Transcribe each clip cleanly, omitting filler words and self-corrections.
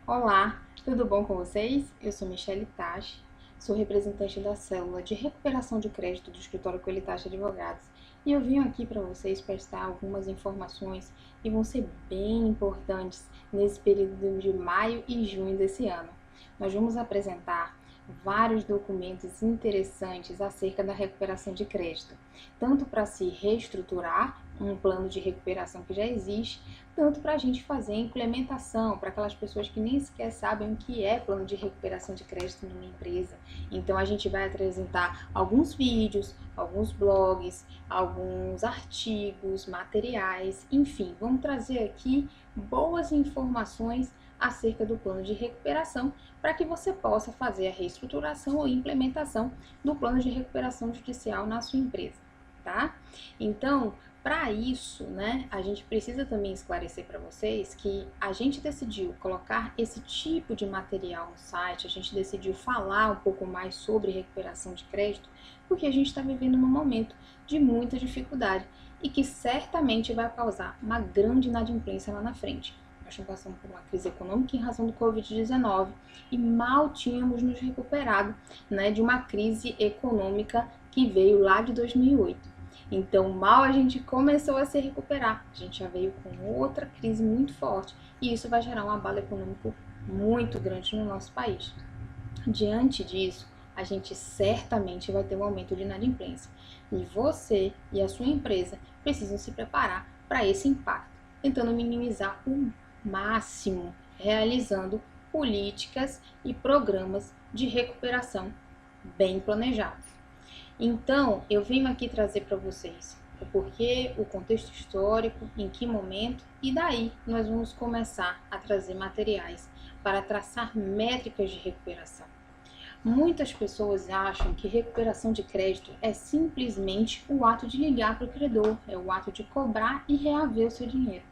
Olá, tudo bom com vocês? Eu sou Michele Tache, sou representante da célula de recuperação de crédito do escritório Coelho Tache Advogados e eu vim aqui para vocês prestar algumas informações que vão ser bem importantes nesse período de maio e junho desse ano. Nós vamos apresentar vários documentos interessantes acerca da recuperação de crédito, tanto para se reestruturar um plano de recuperação que já existe, tanto para a gente fazer a implementação para aquelas pessoas que nem sequer sabem o que é plano de recuperação de crédito numa empresa. Então a gente vai apresentar alguns vídeos, alguns blogs, alguns artigos, materiais, enfim, vamos trazer aqui boas informações acerca do plano de recuperação para que você possa fazer a reestruturação ou implementação do plano de recuperação judicial na sua empresa, tá? Então, para isso, né, a gente precisa também esclarecer para vocês que a gente decidiu colocar esse tipo de material no site, a gente decidiu falar um pouco mais sobre recuperação de crédito, porque a gente está vivendo num momento de muita dificuldade e que certamente vai causar uma grande inadimplência lá na frente. Nós estamos passando por uma crise econômica em razão do Covid-19 e mal tínhamos nos recuperado, né, de uma crise econômica que veio lá de 2008. Então, mal a gente começou a se recuperar, a gente já veio com outra crise muito forte e isso vai gerar um abalo econômico muito grande no nosso país. Diante disso, a gente certamente vai ter um aumento de inadimplência e você e a sua empresa precisam se preparar para esse impacto, tentando minimizar o máximo, realizando políticas e programas de recuperação bem planejados. Então, eu venho aqui trazer para vocês o porquê, o contexto histórico, em que momento, e daí nós vamos começar a trazer materiais para traçar métricas de recuperação. Muitas pessoas acham que recuperação de crédito é simplesmente o ato de ligar para o credor, é o ato de cobrar e reaver o seu dinheiro.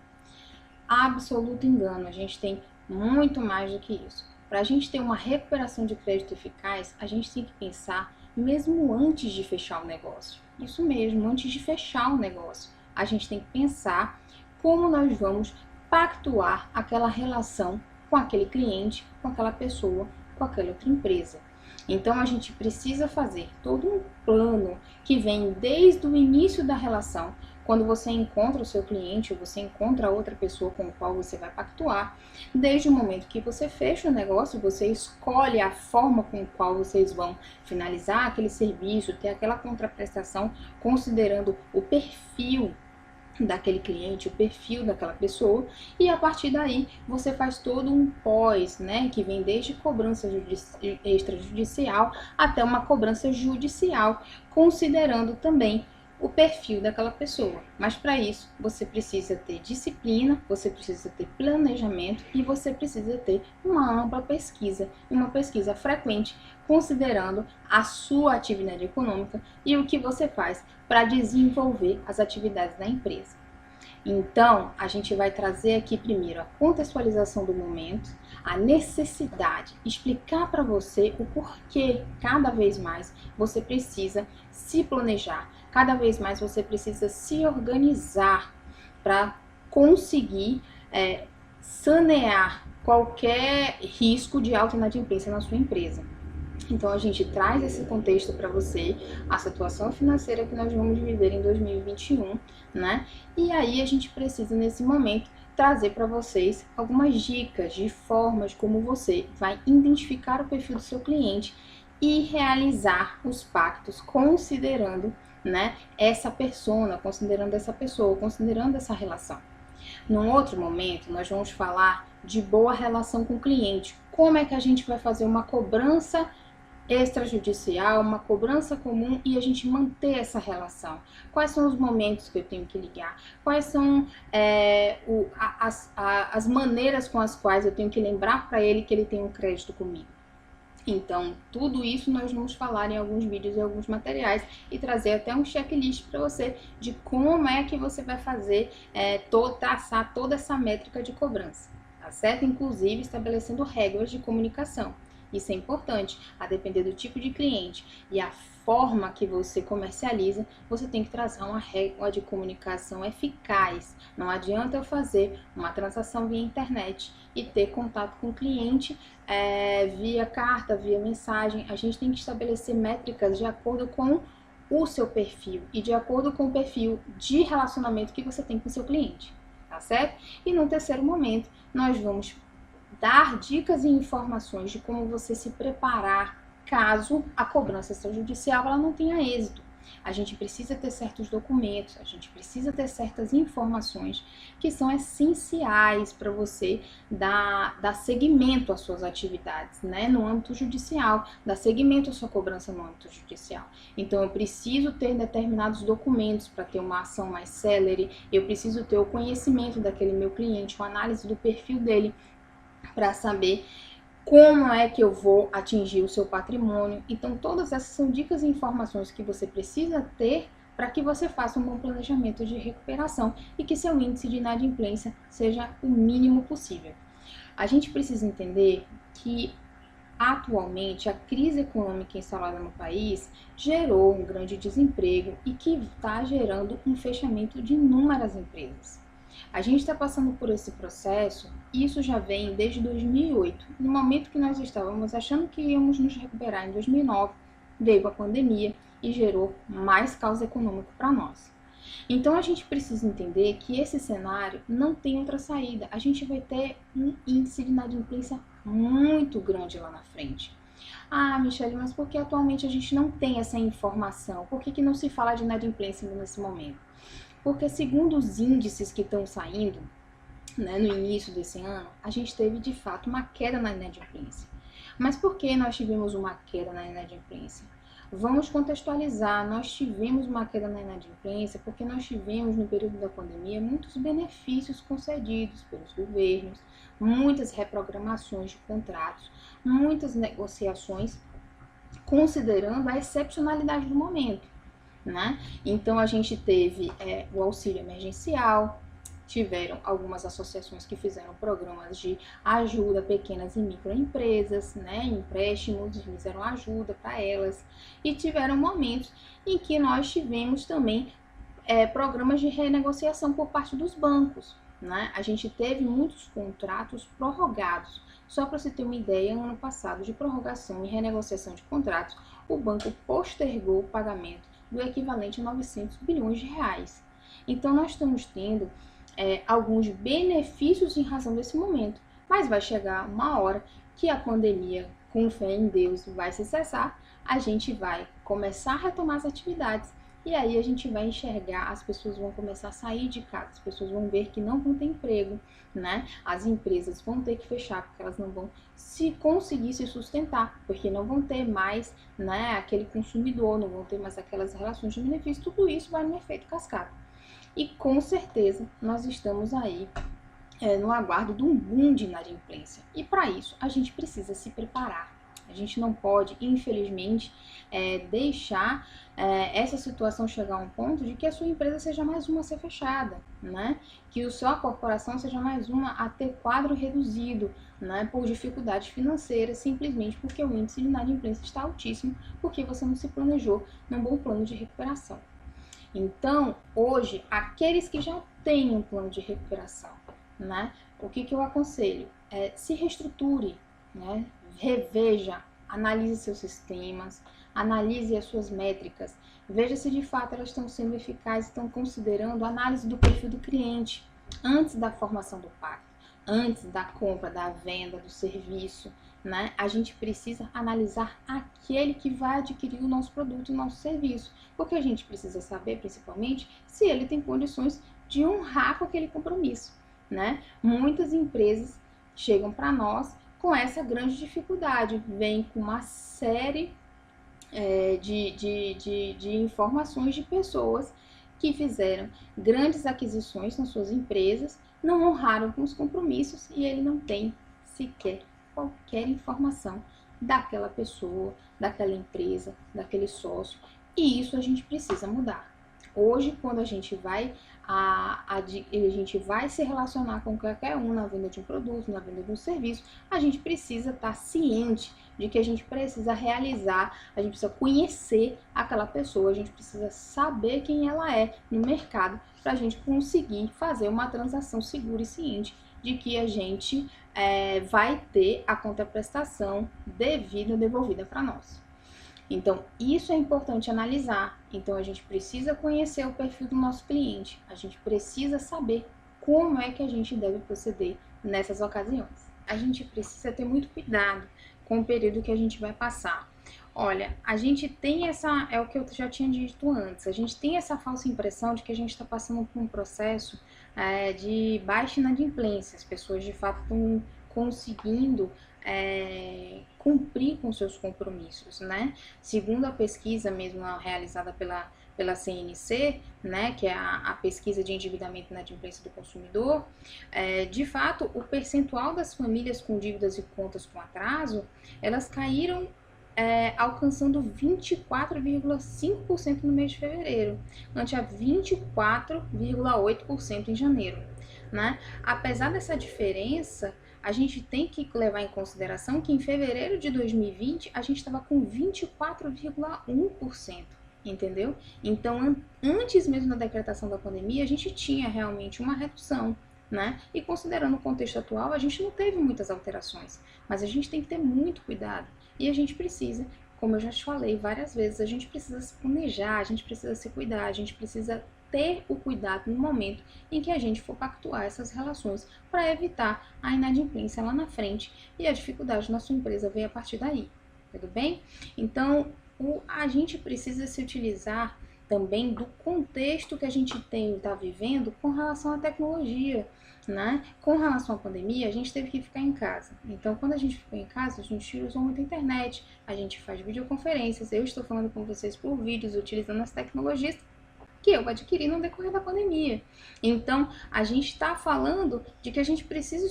Absoluto engano, a gente tem muito mais do que isso. Para a gente ter uma recuperação de crédito eficaz, a gente tem que pensar mesmo antes de fechar o negócio. Isso mesmo, antes de fechar o negócio, a gente tem que pensar como nós vamos pactuar aquela relação com aquele cliente, com aquela pessoa, com aquela outra empresa. Então a gente precisa fazer todo um plano que vem desde o início da relação, quando você encontra o seu cliente ou você encontra outra pessoa com a qual você vai pactuar, desde o momento que você fecha o negócio, você escolhe a forma com a qual vocês vão finalizar aquele serviço, ter aquela contraprestação, considerando o perfil daquele cliente, o perfil daquela pessoa, e a partir daí você faz todo um pós, né, que vem desde cobrança extrajudicial até uma cobrança judicial, considerando também o perfil daquela pessoa. Mas para isso você precisa ter disciplina, você precisa ter planejamento e você precisa ter uma ampla pesquisa, uma pesquisa frequente, considerando a sua atividade econômica e o que você faz para desenvolver as atividades da empresa. Então, a gente vai trazer aqui primeiro a contextualização do momento, a necessidade, explicar para você o porquê cada vez mais você precisa se planejar, cada vez mais você precisa se organizar para conseguir sanear qualquer risco de alta inadimplência na sua empresa. Então a gente traz esse contexto para você, a situação financeira que nós vamos viver em 2021, né? E aí a gente precisa nesse momento trazer para vocês algumas dicas de formas como você vai identificar o perfil do seu cliente e realizar os pactos considerando, né, essa persona, considerando essa pessoa, considerando essa relação. Num outro momento, nós vamos falar de boa relação com o cliente. Como é que a gente vai fazer uma cobrança extrajudicial, uma cobrança comum e a gente manter essa relação. Quais são os momentos que eu tenho que ligar? Quais são as maneiras com as quais eu tenho que lembrar para ele que ele tem um crédito comigo? Então, tudo isso nós vamos falar em alguns vídeos e alguns materiais e trazer até um checklist para você de como é que você vai fazer, traçar toda essa métrica de cobrança, tá certo? Inclusive estabelecendo regras de comunicação. Isso é importante. A depender do tipo de cliente e a forma que você comercializa, você tem que trazer uma régua de comunicação eficaz. Não adianta eu fazer uma transação via internet e ter contato com o cliente via carta, via mensagem. A gente tem que estabelecer métricas de acordo com o seu perfil e de acordo com o perfil de relacionamento que você tem com o seu cliente, tá certo? E no terceiro momento, nós vamos dar dicas e informações de como você se preparar caso a cobrança extrajudicial ela não tenha êxito. A gente precisa ter certos documentos, a gente precisa ter certas informações que são essenciais para você dar seguimento às suas atividades, né, no âmbito judicial, dar seguimento à sua cobrança no âmbito judicial. Então, eu preciso ter determinados documentos para ter uma ação mais célere, eu preciso ter o conhecimento daquele meu cliente, uma análise do perfil dele, para saber como é que eu vou atingir o seu patrimônio. Então, todas essas são dicas e informações que você precisa ter para que você faça um bom planejamento de recuperação e que seu índice de inadimplência seja o mínimo possível. A gente precisa entender que, atualmente, a crise econômica instalada no país gerou um grande desemprego e que está gerando um fechamento de inúmeras empresas. A gente está passando por esse processo, isso já vem desde 2008. No momento que nós estávamos achando que íamos nos recuperar em 2009, veio a pandemia e gerou mais caos econômico para nós. Então a gente precisa entender que esse cenário não tem outra saída. A gente vai ter um índice de inadimplência muito grande lá na frente. Ah, Michele, mas por que atualmente a gente não tem essa informação? Por que não se fala de inadimplência nesse momento? Porque segundo os índices que estão saindo, né, no início desse ano, a gente teve de fato uma queda na inadimplência. Mas por que nós tivemos uma queda na inadimplência? Vamos contextualizar, nós tivemos uma queda na inadimplência porque nós tivemos no período da pandemia muitos benefícios concedidos pelos governos, muitas reprogramações de contratos, muitas negociações considerando a excepcionalidade do momento. Né? Então a gente teve o auxílio emergencial, tiveram algumas associações que fizeram programas de ajuda a pequenas e microempresas, né? Empréstimos, fizeram ajuda para elas, e tiveram momentos em que nós tivemos também programas de renegociação por parte dos bancos. Né? A gente teve muitos contratos prorrogados. Só para você ter uma ideia, ano passado, de prorrogação e renegociação de contratos, o banco postergou o pagamento do equivalente a 900 bilhões de reais. Então, nós estamos tendo alguns benefícios em razão desse momento, mas vai chegar uma hora que a pandemia, com fé em Deus, vai se cessar, a gente vai começar a retomar as atividades e aí a gente vai enxergar, as pessoas vão começar a sair de casa, as pessoas vão ver que não vão ter emprego, né? As empresas vão ter que fechar porque elas não vão conseguir se sustentar, porque não vão ter mais, né, aquele consumidor, não vão ter mais aquelas relações de benefício, tudo isso vai no efeito cascata. E com certeza nós estamos aí no aguardo de um boom de inadimplência. E para isso a gente precisa se preparar. A gente não pode, infelizmente, deixar essa situação chegar a um ponto de que a sua empresa seja mais uma a ser fechada, né? Que a sua corporação seja mais uma a ter quadro reduzido, né? Por dificuldades financeiras, simplesmente porque o índice de inadimplência está altíssimo, porque você não se planejou num bom plano de recuperação. Então, hoje, aqueles que já têm um plano de recuperação, né? O que eu aconselho? Se reestruture, né? Reveja, analise seus sistemas, analise as suas métricas, veja se de fato elas estão sendo eficazes, estão considerando a análise do perfil do cliente antes da formação do pacto, antes da compra, da venda, do serviço, né? A gente precisa analisar aquele que vai adquirir o nosso produto e o nosso serviço, porque a gente precisa saber, principalmente, se ele tem condições de honrar com aquele compromisso, né? Muitas empresas chegam para nós com essa grande dificuldade, vem com uma série de informações de pessoas que fizeram grandes aquisições nas suas empresas, não honraram com os compromissos e ele não tem sequer qualquer informação daquela pessoa, daquela empresa, daquele sócio, e isso a gente precisa mudar. Hoje, quando a gente vai se relacionar com qualquer um na venda de um produto, na venda de um serviço, a gente precisa estar ciente de que a gente precisa realizar, a gente precisa conhecer aquela pessoa, a gente precisa saber quem ela é no mercado para a gente conseguir fazer uma transação segura e ciente de que a gente vai ter a contraprestação devida, devolvida para nós. Então, isso é importante analisar. Então, a gente precisa conhecer o perfil do nosso cliente. A gente precisa saber como é que a gente deve proceder nessas ocasiões. A gente precisa ter muito cuidado com o período que a gente vai passar. Olha, a gente tem essa, é o que eu já tinha dito antes, a gente tem essa falsa impressão de que a gente está passando por um processo de baixa inadimplência. As pessoas, de fato, estão conseguindo cumprir com seus compromissos, né? Segundo a pesquisa mesmo realizada pela CNC, né, que é a pesquisa de endividamento e inadimplência do consumidor, de fato, o percentual das famílias com dívidas e contas com atraso, elas caíram alcançando 24,5% no mês de fevereiro, ante a 24,8% em janeiro, né? Apesar dessa diferença, a gente tem que levar em consideração que em fevereiro de 2020 a gente estava com 24,1%, entendeu? Então, antes mesmo da decretação da pandemia, a gente tinha realmente uma redução, né? E considerando o contexto atual, a gente não teve muitas alterações, mas a gente tem que ter muito cuidado e a gente precisa, como eu já te falei várias vezes, a gente precisa se planejar, a gente precisa se cuidar, a gente precisa ter o cuidado no momento em que a gente for pactuar essas relações para evitar a inadimplência lá na frente e a dificuldade na sua empresa veio a partir daí, tudo bem? Então, a gente precisa se utilizar também do contexto que a gente está vivendo com relação à tecnologia, né? Com relação à pandemia, a gente teve que ficar em casa. Então, quando a gente ficou em casa, a gente usou muito a internet, a gente faz videoconferências, eu estou falando com vocês por vídeos, utilizando as tecnologias que eu adquiri no decorrer da pandemia. Então, a gente está falando de que a gente precisa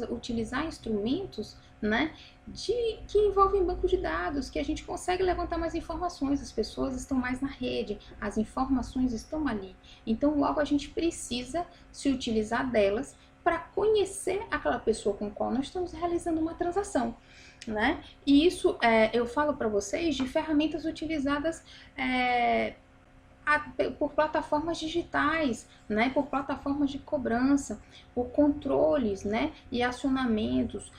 utilizar instrumentos, né, que envolvem banco de dados, que a gente consegue levantar mais informações, as pessoas estão mais na rede, as informações estão ali. Então, logo a gente precisa se utilizar delas para conhecer aquela pessoa com a qual nós estamos realizando uma transação, né? E isso eu falo para vocês de ferramentas utilizadas por plataformas digitais, né, por plataformas de cobrança, por controles, né, e acionamentos,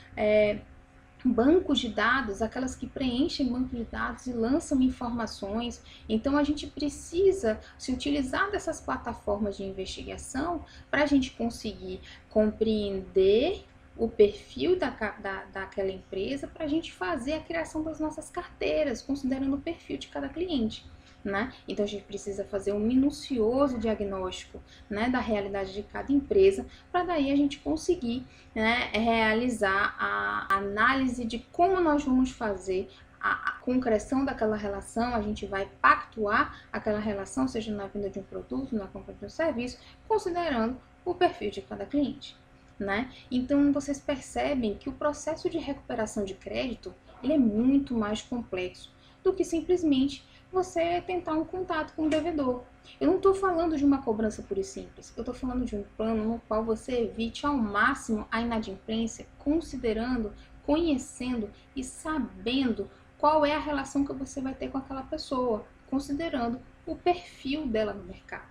bancos de dados, aquelas que preenchem bancos de dados e lançam informações. Então, a gente precisa se utilizar dessas plataformas de investigação para a gente conseguir compreender o perfil daquela empresa, para a gente fazer a criação das nossas carteiras, considerando o perfil de cada cliente, né? Então, a gente precisa fazer um minucioso diagnóstico, né, da realidade de cada empresa, para daí a gente conseguir, né, realizar a análise de como nós vamos fazer a concreção daquela relação. A gente vai pactuar aquela relação, seja na venda de um produto, na compra de um serviço, considerando o perfil de cada cliente, né? Então, vocês percebem que o processo de recuperação de crédito ele é muito mais complexo do que simplesmente você tentar um contato com o devedor. Eu não estou falando de uma cobrança pura e simples, eu estou falando de um plano no qual você evite ao máximo a inadimplência, considerando, conhecendo e sabendo qual é a relação que você vai ter com aquela pessoa, considerando o perfil dela no mercado,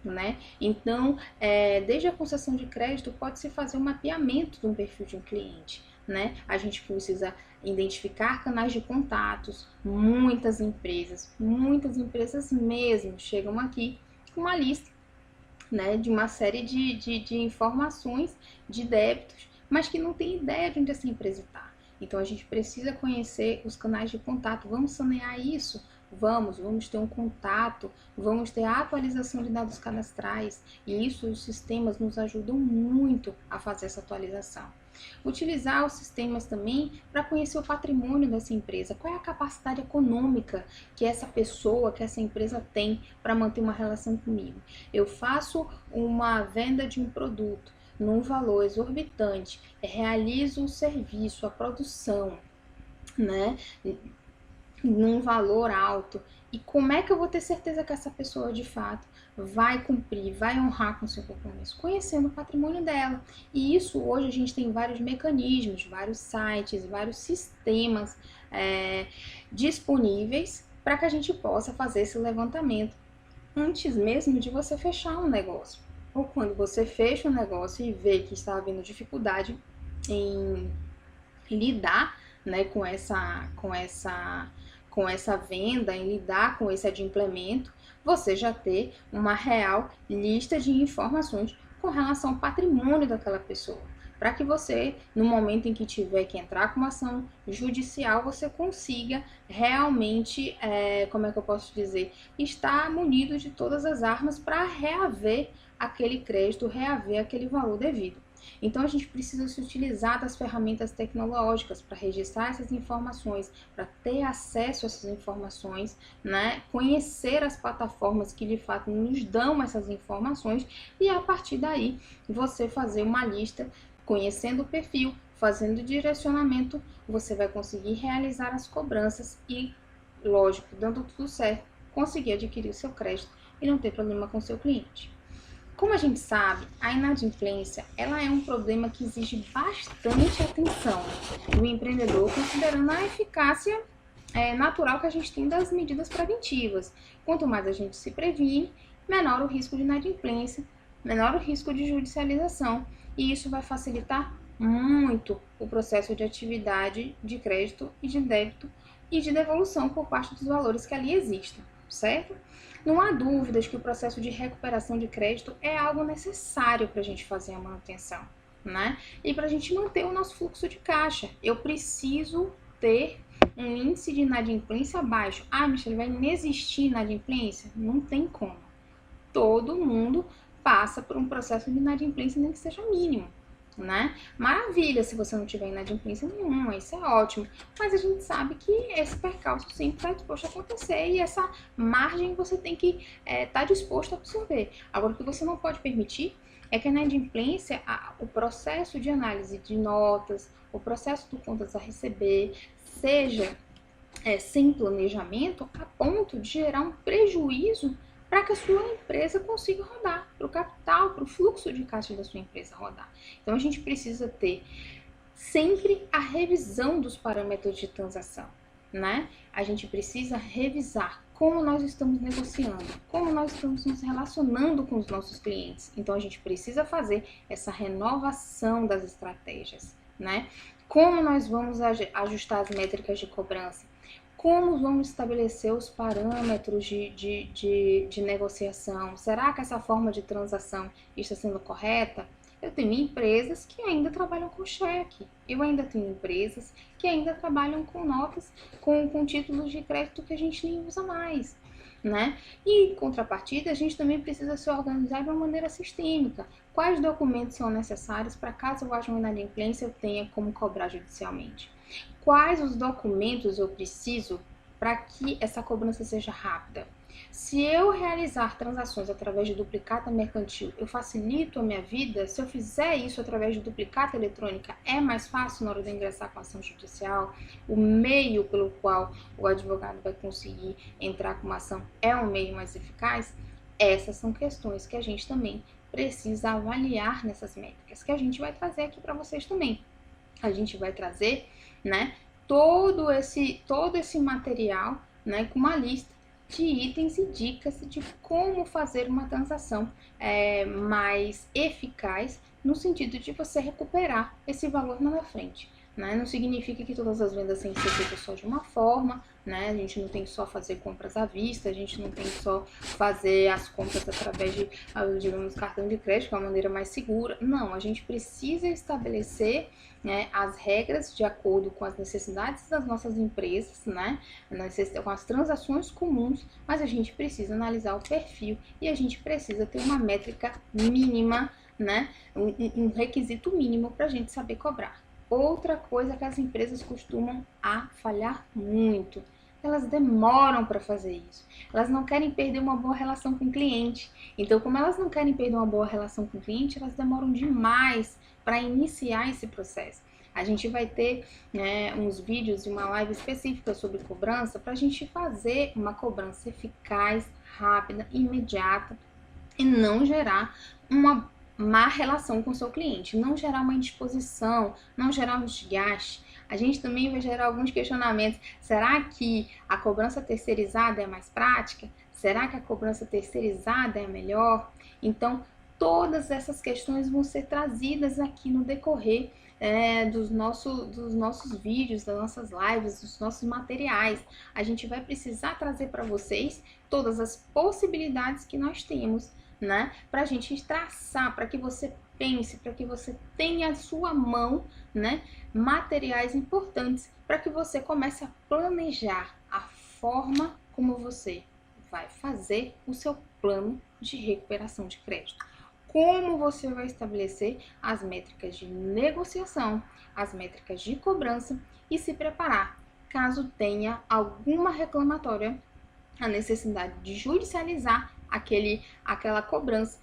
né? Então, desde a concessão de crédito, pode-se fazer um mapeamento de um perfil de um cliente, né? A gente precisa identificar canais de contatos. Muitas empresas mesmo chegam aqui com uma lista, né, de uma série de informações, de débitos, mas que não tem ideia de onde essa empresa está. Então, a gente precisa conhecer os canais de contato. Vamos sanear isso? Vamos ter um contato, vamos ter a atualização de dados cadastrais, e isso os sistemas nos ajudam muito a fazer essa atualização. Utilizar os sistemas também para conhecer o patrimônio dessa empresa, qual é a capacidade econômica que essa pessoa, que essa empresa tem para manter uma relação comigo. Eu faço uma venda de um produto num valor exorbitante, realizo o serviço, a produção, né? num valor alto. E como é que eu vou ter certeza que essa pessoa de fato vai cumprir, vai honrar com seu compromisso? Conhecendo o patrimônio dela. E isso hoje a gente tem vários mecanismos, vários sites, vários sistemas disponíveis para que a gente possa fazer esse levantamento antes mesmo de você fechar um negócio. Ou quando você fecha um negócio e vê que está havendo dificuldade em lidar, né, com essa venda, em lidar com esse adimplemento, você já ter uma real lista de informações com relação ao patrimônio daquela pessoa. Para que você, no momento em que tiver que entrar com uma ação judicial, você consiga realmente, como é que eu posso dizer, estar munido de todas as armas para reaver aquele crédito, reaver aquele valor devido. Então, a gente precisa se utilizar das ferramentas tecnológicas para registrar essas informações, para ter acesso a essas informações, né? Conhecer as plataformas que de fato nos dão essas informações e a partir daí você fazer uma lista, conhecendo o perfil, fazendo o direcionamento, você vai conseguir realizar as cobranças e, lógico, dando tudo certo, conseguir adquirir o seu crédito e não ter problema com o seu cliente. Como a gente sabe, a inadimplência ela é um problema que exige bastante atenção do empreendedor, considerando a eficácia natural que a gente tem das medidas preventivas. Quanto mais a gente se previne, menor o risco de inadimplência, menor o risco de judicialização, e isso vai facilitar muito o processo de atividade de crédito e de débito e de devolução por parte dos valores que ali existem, certo? Não há dúvidas que o processo de recuperação de crédito é algo necessário para a gente fazer a manutenção, né? E para a gente manter o nosso fluxo de caixa. Eu preciso ter um índice de inadimplência baixo. Ah, Michele, vai inexistir inadimplência? Não tem como. Todo mundo passa por um processo de inadimplência, nem que seja mínimo, né? Maravilha se você não tiver inadimplência nenhuma, isso é ótimo. Mas a gente sabe que esse percalço sempre está disposto a acontecer e essa margem você tem que estar disposto a absorver. Agora, o que você não pode permitir é que a inadimplência, o processo de análise de notas, o processo de contas a receber, seja sem planejamento a ponto de gerar um prejuízo para que a sua empresa consiga rodar, para o capital, para o fluxo de caixa da sua empresa rodar. Então, a gente precisa ter sempre a revisão dos parâmetros de transação, né? A gente precisa revisar como nós estamos negociando, como nós estamos nos relacionando com os nossos clientes. Então, a gente precisa fazer essa renovação das estratégias, né? Como nós vamos ajustar as métricas de cobrança? Como vamos estabelecer os parâmetros de negociação? Será que essa forma de transação está sendo correta? Eu tenho empresas que ainda trabalham com cheque. Eu ainda tenho empresas que ainda trabalham com notas, com títulos de crédito que a gente nem usa mais, né? E, em contrapartida, a gente também precisa se organizar de uma maneira sistêmica. Quais documentos são necessários para, caso haja uma inadimplência, eu tenha como cobrar judicialmente? Quais os documentos eu preciso para que essa cobrança seja rápida? Se eu realizar transações através de duplicata mercantil, eu facilito a minha vida? Se eu fizer isso através de duplicata eletrônica, é mais fácil na hora de ingressar com a ação judicial? O meio pelo qual o advogado vai conseguir entrar com uma ação é um meio mais eficaz? Essas são questões que a gente também precisa avaliar nessas métricas, que a gente vai trazer aqui para vocês também. A gente vai trazer, né, todo esse material, né, com uma lista de itens e dicas de como fazer uma transação mais eficaz no sentido de você recuperar esse valor lá na frente. Né? Não significa que todas as vendas têm que ser feitas só de uma forma, né? A gente não tem que só fazer compras à vista, a gente não tem que só fazer as compras através de, digamos, cartão de crédito, que é uma maneira mais segura. Não, a gente precisa estabelecer, né, as regras de acordo com as necessidades das nossas empresas, né? Com as transações comuns, mas a gente precisa analisar o perfil e a gente precisa ter uma métrica mínima, né? Um requisito mínimo para a gente saber cobrar. Outra coisa que as empresas costumam falhar muito, elas demoram para fazer isso. Elas não querem perder uma boa relação com o cliente. Então, como elas não querem perder uma boa relação com o cliente, elas demoram demais para iniciar esse processo. A gente vai ter, né, uns vídeos e uma live específica sobre cobrança para a gente fazer uma cobrança eficaz, rápida, imediata e não gerar uma má relação com o seu cliente, não gerar uma indisposição, não gerar um desgaste. A gente também vai gerar alguns questionamentos. Será que a cobrança terceirizada é mais prática? Será que a cobrança terceirizada é melhor? Então, todas essas questões vão ser trazidas aqui no decorrer dos nossos vídeos, das nossas lives, dos nossos materiais. A gente vai precisar trazer para vocês todas as possibilidades que nós temos, né? Para a gente traçar, para que você pense, para que você tenha à sua mão, né, materiais importantes para que você comece a planejar a forma como você vai fazer o seu plano de recuperação de crédito. Como você vai estabelecer as métricas de negociação, as métricas de cobrança e se preparar caso tenha alguma reclamatória, a necessidade de judicializar aquela cobrança.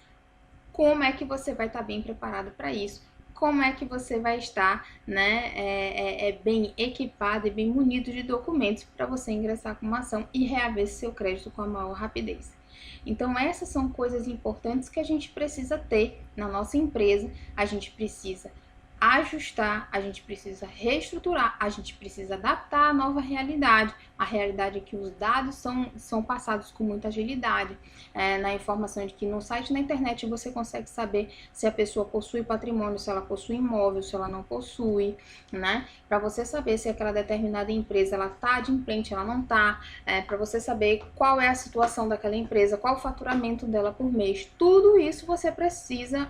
Como é que você vai estar bem preparado para isso? Como é que você vai estar, né, bem equipado e bem munido de documentos para você ingressar com uma ação e reaver seu crédito com a maior rapidez. Então, essas são coisas importantes que a gente precisa ter na nossa empresa. A gente precisa ajustar, a gente precisa reestruturar, a gente precisa adaptar a nova realidade. A realidade é que os dados são passados com muita agilidade, na informação de que no site, na internet, você consegue saber se a pessoa possui patrimônio, se ela possui imóvel, se ela não possui, né? Para você saber se aquela determinada empresa, ela tá adimplente, ela não tá, para você saber qual é a situação daquela empresa, qual o faturamento dela por mês. Tudo isso você precisa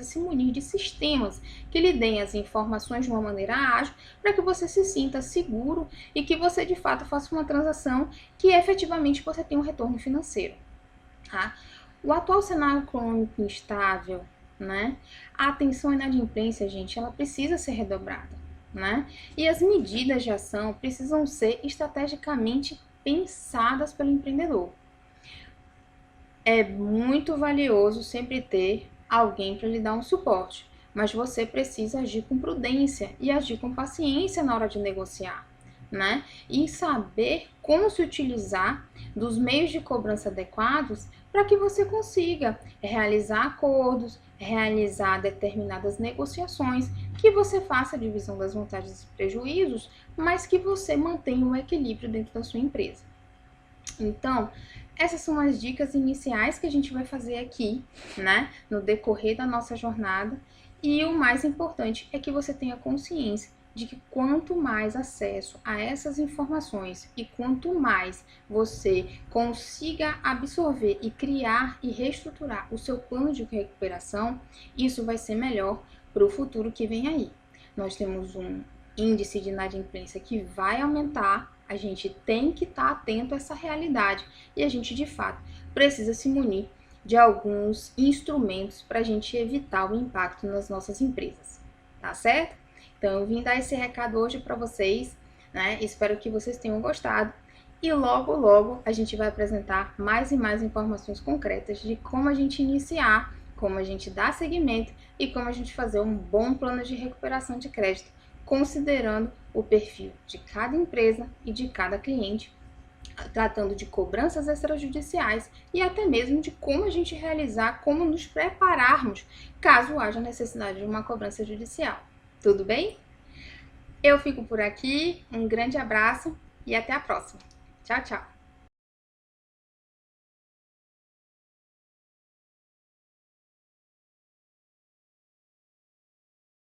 se munir de sistemas que lhe deem as informações de uma maneira ágil para que você se sinta seguro e que você de fato faça uma transação que efetivamente você tenha um retorno financeiro. Tá? O atual cenário econômico instável, né? A atenção à inadimplência, gente, ela precisa ser redobrada, né? E as medidas de ação precisam ser estrategicamente pensadas pelo empreendedor. É muito valioso sempre ter alguém para lhe dar um suporte, mas você precisa agir com prudência e agir com paciência na hora de negociar, né? E saber como se utilizar dos meios de cobrança adequados para que você consiga realizar acordos, realizar determinadas negociações, que você faça a divisão das vantagens e prejuízos, mas que você mantenha um equilíbrio dentro da sua empresa. Então, essas são as dicas iniciais que a gente vai fazer aqui, né, no decorrer da nossa jornada. E o mais importante é que você tenha consciência de que quanto mais acesso a essas informações e quanto mais você consiga absorver e criar e reestruturar o seu plano de recuperação, isso vai ser melhor para o futuro que vem aí. Nós temos um índice de inadimplência que vai aumentar, a gente tem que estar atento a essa realidade e a gente de fato precisa se munir de alguns instrumentos para a gente evitar o impacto nas nossas empresas, tá certo? Então, eu vim dar esse recado hoje para vocês, né? Espero que vocês tenham gostado. E logo, logo, a gente vai apresentar mais e mais informações concretas de como a gente iniciar, como a gente dar seguimento e como a gente fazer um bom plano de recuperação de crédito, considerando o perfil de cada empresa e de cada cliente, tratando de cobranças extrajudiciais e até mesmo de como a gente realizar, como nos prepararmos caso haja necessidade de uma cobrança judicial. Tudo bem? Eu fico por aqui, um grande abraço e até a próxima. Tchau, tchau!